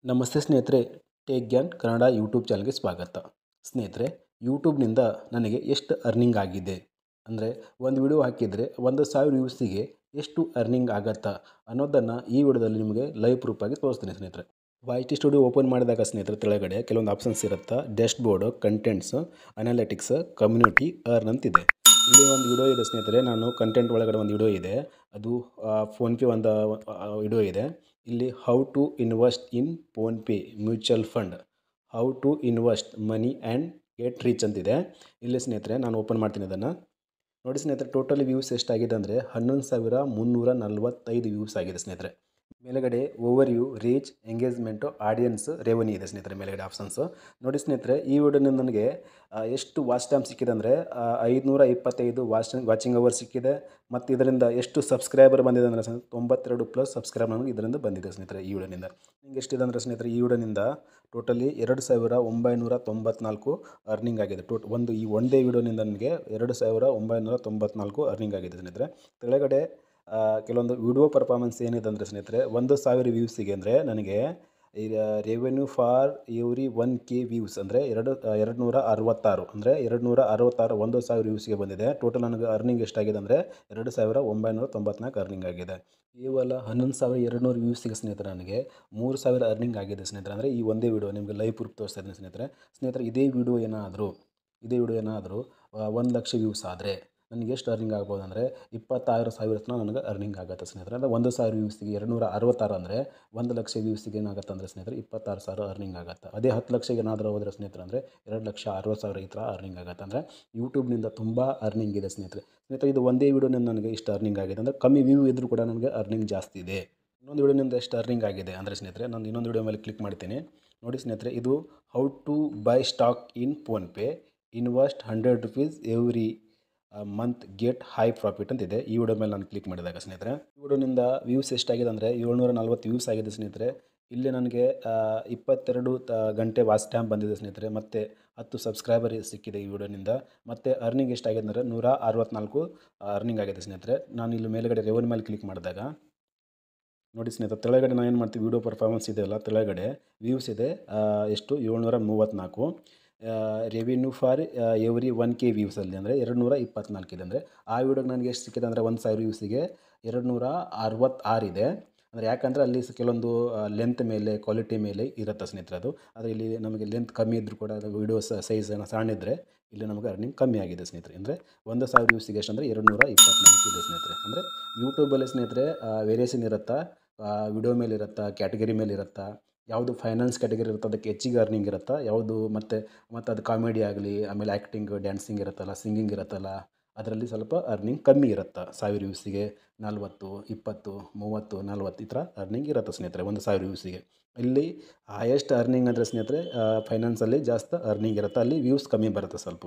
ನಮಸ್ತೆ ಸ್ನೇಹಿತರೆ, take Gyan Kannada YouTube ಚಾನಲ್ಗೆ ಸ್ವಾಗತ. ಸ್ನೇಹಿತರೆ, ಯೂಟ್ಯೂಬ್ನಿಂದ ನನಗೆ ಎಷ್ಟು ಅರ್ನಿಂಗ್ ಆಗಿದೆ ಅಂದರೆ ಒಂದು ವಿಡಿಯೋ ಹಾಕಿದರೆ 1,000 ವ್ಯೂಸಿಗೆ ಎಷ್ಟು ಅರ್ನಿಂಗ್ ಆಗತ್ತಾ ಅನ್ನೋದನ್ನು ಈ ವಿಡಿಯೋದಲ್ಲಿ ನಿಮಗೆ ಲೈವ್ ಪ್ರೂಫಾಗಿ ತೋರಿಸ್ತೀನಿ ಸ್ನೇಹಿತರೆ. YT ಸ್ಟುಡಿಯೋ ಓಪನ್ ಮಾಡಿದಾಗ ಸ್ನೇಹಿತರೆ ಕೆಳಗಡೆ ಕೆಲವೊಂದು ಆಪ್ಷನ್ಸ್ ಇರುತ್ತೆ. Dash board, contents, analytics, community, earn ಅಂತಿದೆ. ಇಲ್ಲಿ ಒಂದು ವಿಡಿಯೋ ಇದೆ ಸ್ನೇಹಿತರೆ. ನಾನು ಕಂಟೆಂಟ್ ಒಳಗಡೆ ಒಂದು ವಿಡಿಯೋ ಇದೆ, ಅದು ಫೋನ್ಪೇ ಒಂದು ವಿಡಿಯೋ ಇದೆ. ಇಲ್ಲಿ how to invest in PhonePe mutual fund, how to invest money and get rich ಅಂತಿದೆ. ಇಲ್ಲಿ ಸ್ನೇಹಿತರೆ ನಾನು ಓಪನ್ ಮಾಡ್ತೀನಿ ಅದನ್ನು. ನೋಡಿ ಸ್ನೇಹಿತರೆ, ಟೋಟಲಿ ವ್ಯೂಸ್ ಎಷ್ಟಾಗಿದೆ ಅಂದರೆ 11,345 ವ್ಯೂಸ್ ಆಗಿದೆ ಸ್ನೇಹಿತರೆ. ಮೇಲೆಗಡೆ over view, reach, engagement, audience, revenue ಇದೆ ಸ್ನೇಹಿತರೆ ಮೇಲೆಗಡೆ ಆಪ್ಷನ್ಸು. ನೋಡಿ ಸ್ನೇಹಿತರೆ, ಈ ವಿಡಿಯೋನಿಂದ ನನಗೆ ಎಷ್ಟು ವಾಚ್ ಟೈಮ್ ಸಿಕ್ಕಿದೆ ಅಂದರೆ 525 ವಾಚಿಂಗ್ ಅವರ್ ಸಿಕ್ಕಿದೆ. ಮತ್ತು ಇದರಿಂದ ಎಷ್ಟು ಸಬ್ಸ್ಕ್ರೈಬರ್ ಬಂದಿದೆ ಅಂದರೆ 92+ ಸಬ್ಸ್ಕ್ರೈಬರ್ ನನಗೆ ಇದರಿಂದ ಬಂದಿದೆ ಸ್ನೇಹಿತರೆ ಈ ವಿಡಿಯೋನಿಂದ. ನಿಮ್ಗೆ ಎಷ್ಟಿದೆ ಅಂದರೆ ಸ್ನೇಹಿತರೆ, ಈ ವಿಡಿಯೋನಿಂದ ಟೋಟಲಿ 2,994 ಅರ್ನಿಂಗ್ ಆಗಿದೆ. ಈ ಒಂದೇ ವಿಡಿಯೋನಿಂದ ನನಗೆ 2,994 ಅರ್ನಿಂಗ್ ಆಗಿದೆ ಸ್ನೇಹಿತರೆ. ಕೆಳಗಡೆ ಕೆಲವೊಂದು ವಿಡಿಯೋ ಪರ್ಫಾರ್ಮೆನ್ಸ್ ಏನಿದೆ ಅಂದರೆ ಸ್ನೇಹಿತರೆ, 1,000 ವ್ಯೂಸಿಗೆ ಅಂದರೆ ನನಗೆ ಈಗ revenue for every 1K views ಅಂದರೆ 266 ಅಂದರೆ 266 1,000 ವ್ಯೂಸ್ಗೆ ಬಂದಿದೆ. ಟೋಟಲ್ ನನಗೆ ಅರ್ನಿಂಗ್ ಎಷ್ಟಾಗಿದೆ ಅಂದರೆ 2,994 ಅರ್ನಿಂಗ್ ಆಗಿದೆ. ಕೇವಲ 11,200 ವ್ಯೂಸಿಗೆ ಸ್ನೇಹಿತರೆ ನನಗೆ 3,000 ಅರ್ನಿಂಗ್ ಆಗಿದೆ ಸ್ನೇಹಿತರೆ. ಅಂದರೆ ಈ ಒಂದೇ ವಿಡಿಯೋ ನಿಮಗೆ ಲೈವ್ ಪ್ರೂಫ್ ತೋರಿಸ್ತಾ ಇದ್ದೀನಿ ಸ್ನೇಹಿತರೆ. ಇದೇ ವಿಡಿಯೋ ಏನಾದರೂ 1,00,000 ವ್ಯೂಸ್ ಆದರೆ ನನಗೆ ಎಷ್ಟು ಅರ್ನಿಂಗ್ ಆಗ್ಬೋದು ಅಂದರೆ 26,000 ತನಕ ನನಗೆ ಅರ್ನಿಂಗ್ ಆಗುತ್ತೆ ಸ್ನೇಹಿತರೆ. ಅಂದರೆ 1,000 ವ್ಯೂಸಿಗೆ 266 ಅಂದರೆ 1,00,000 ವ್ಯೂಸಿಗೆ ಏನಾಗುತ್ತೆ ಅಂದರೆ ಸ್ನೇಹಿತರೆ 26,000 ಅರ್ನಿಂಗ್ ಆಗುತ್ತೆ. ಅದೇ 10,00,000 ಏನಾದರೂ ಹೋದರೆ ಸ್ನೇಹಿತರೆ ಅಂದರೆ 2,60,000 ಈ ಥರ ಅರ್ನಿಂಗ್ ಆಗುತ್ತೆ. ಅಂದರೆ ಯೂಟ್ಯೂಬ್ನಿಂದ ತುಂಬ ಅರ್ನಿಂಗ್ ಇದೆ ಸ್ನೇಹಿತರೆ. ಇದು ಒಂದೇ ವಿಡಿಯೋನಿಂದ ನನಗೆ ಇಷ್ಟು ಅರ್ನಿಂಗ್ ಆಗಿದೆ. ಅಂದರೆ ಕಮ್ಮಿ ವ್ಯೂ ಇದ್ದರೂ ಕೂಡ ನನಗೆ ಅರ್ನಿಂಗ್ ಜಾಸ್ತಿ ಇದೆ. ಇನ್ನೊಂದು ವಿಡಿಯೋನಿಂದ ಎಷ್ಟು ಅರ್ನಿಂಗ್ ಆಗಿದೆ ಅಂದರೆ ಸ್ನೇಹಿತರೆ, ನಾನು ಇನ್ನೊಂದು ವಿಡಿಯೋ ಮೇಲೆ ಕ್ಲಿಕ್ ಮಾಡ್ತೀನಿ. ನೋಡಿ ಸ್ನೇಹಿತರೆ, ಇದು how to buy stock in PhonePe, invest ₹100 every month get high profit ಅಂತಿದೆ. ಈ ವಿಡಿಯೋ ಮೇಲೆ ನಾನು ಕ್ಲಿಕ್ ಮಾಡಿದಾಗ ಸ್ನೇಹಿತರೆ, ಈ ವಿಡಿಯೋನಿಂದ ವ್ಯೂಸ್ ಎಷ್ಟಾಗಿದೆ ಅಂದರೆ 740 ವ್ಯೂಸ್ ಆಗಿದೆ ಸ್ನೇಹಿತರೆ. ಇಲ್ಲಿ ನನಗೆ 22 ಗಂಟೆ ವಾಚ್ ಟೈಮ್ ಬಂದಿದೆ ಸ್ನೇಹಿತರೆ. ಮತ್ತು 10 ಸಬ್ಸ್ಕ್ರೈಬರ್ ಸಿಕ್ಕಿದೆ ಈ ವಿಡಿಯೋನಿಂದ. ಮತ್ತು ಅರ್ನಿಂಗ್ ಎಷ್ಟಾಗಿದೆ ಅಂದರೆ 164 ಅರ್ನಿಂಗ್ ಆಗಿದೆ ಸ್ನೇಹಿತರೆ. ನಾನು ಇಲ್ಲಿ ಮೇಲ್ಗಡೆ ರೆವೆನ್ಯೂ ಮೇಲೆ ಕ್ಲಿಕ್ ಮಾಡಿದಾಗ ನೋಡಿ ಸ್ನೇಹಿತರೆ, ತೆಳಗಡೆ ನಾನು ಏನು ಮಾಡ್ತೀವಿ, ವಿಡಿಯೋ ಪರ್ಫಾರ್ಮೆನ್ಸ್ ಇದೆಯಲ್ಲ, ತೆಳಗಡೆ ವ್ಯೂಸ್ ಇದೆ ಎಷ್ಟು 734. ರೆವಿನ್ಯೂ ಫಾರ್ ಎವ್ರಿ 1K ವ್ಯೂಸಲ್ಲಿ ಅಂದರೆ 224 ಇದೆ. ಅಂದರೆ ಆ ವಿಡಿಯೋಗೆ ನನಗೆ ಎಷ್ಟು ಸಿಕ್ಕಿದೆ ಅಂದರೆ 1,000 ವ್ಯೂಸಿಗೆ 266 ಇದೆ. ಅಂದರೆ ಯಾಕಂದರೆ ಅಲ್ಲಿ ಕೆಲವೊಂದು ಲೆಂತ್ ಮೇಲೆ, ಕ್ವಾಲಿಟಿ ಮೇಲೆ ಇರುತ್ತೆ ಸ್ನೇಹಿತರೆ ಅದು. ಆದರೆ ಇಲ್ಲಿ ನಮಗೆ ಲೆಂತ್ ಕಮ್ಮಿ ಇದ್ದರೂ ಕೂಡ ಅದು ವಿಡಿಯೋ ಸೈಜ್ ಸಣ್ಣ ಇದ್ದರೆ ಇಲ್ಲಿ ನಮಗೆ ಅರ್ನಿಂಗ್ ಕಮ್ಮಿ ಆಗಿದೆ ಸ್ನೇಹಿತರೆ. ಅಂದರೆ 1,000 ವ್ಯೂಸಿಗೆ ಎಷ್ಟು ಅಂದರೆ 224 ಇದೆ ಸ್ನೇಹಿತರೆ. ಅಂದರೆ ಯೂಟ್ಯೂಬಲ್ಲಿ ಸ್ನೇಹಿತರೆ ವೇರಿಯೇಷನ್ ಇರುತ್ತಾ, ವಿಡಿಯೋ ಮೇಲೆ ಇರುತ್ತಾ, ಕ್ಯಾಟಗರಿ ಮೇಲೆ ಇರುತ್ತಾ, ಯಾವುದು ಫೈನಾನ್ಸ್ ಕ್ಯಾಟಗರಿ ಇರುತ್ತೆ ಅದಕ್ಕೆ ಹೆಚ್ಚಿಗೆ ಅರ್ನಿಂಗ್ ಇರುತ್ತಾ, ಯಾವುದು ಮತ್ತು ಅದು ಕಾಮಿಡಿ ಆಗಲಿ, ಆಮೇಲೆ ಆ್ಯಕ್ಟಿಂಗ್, ಡ್ಯಾನ್ಸಿಂಗ್ ಇರುತ್ತಲ್ಲ, ಸಿಂಗಿಂಗ್ ಇರುತ್ತಲ್ಲ, ಅದರಲ್ಲಿ ಸ್ವಲ್ಪ ಅರ್ನಿಂಗ್ ಕಮ್ಮಿ ಇರುತ್ತೆ. 1,000 ವ್ಯೂಸಿಗೆ 40, 20, 30, 40 ಈ ಥರ ಅರ್ನಿಂಗ್ ಇರುತ್ತೆ ಸ್ನೇಹಿತರೆ 1,000 ವ್ಯೂಸಿಗೆ. ಇಲ್ಲಿ ಹೈಯೆಸ್ಟ್ ಅರ್ನಿಂಗ್ ಅಂದರೆ ಸ್ನೇಹಿತರೆ ಫೈನಾನ್ಸಲ್ಲಿ ಜಾಸ್ತಿ ಅರ್ನಿಂಗ್ ಇರುತ್ತೆ, ಅಲ್ಲಿ ವ್ಯೂಸ್ ಕಮ್ಮಿ ಬರುತ್ತೆ ಸ್ವಲ್ಪ.